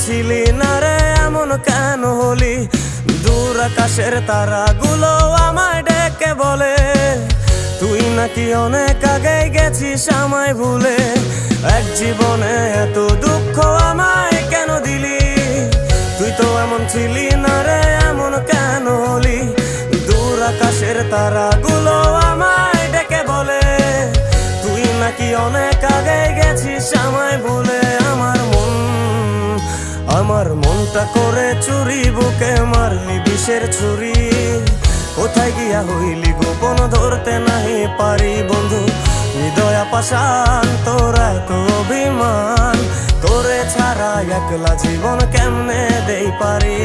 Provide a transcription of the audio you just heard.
ছিলি না রে এমন কেন হলি? দূর আকাশের তারাগুলো আমায় ডেকে বলে তুই নাকি অনেক আগে গেছিস আমায় ভুলে। এক জীবনে এত দুঃখ আমায় কেন দিলি? তুই তো এমন ছিলি না রে এমন কেন হলি? দূর আকাশের তারাগুলো আমায় ডেকে বলে তুই নাকি অনেক আগে গেছিস আমায় ভুলে। আমার মনটা করে চুরি, বুকে মারলি বিষের ছুরি। কোথায় গিয়া হইলি গোপন ধরতে নাহি পারি বন্ধু। হৃদয় পাষাণ তোর এত অভিমান, তোরে ছাড়া একলা জীবন কেমনে দেই পারি।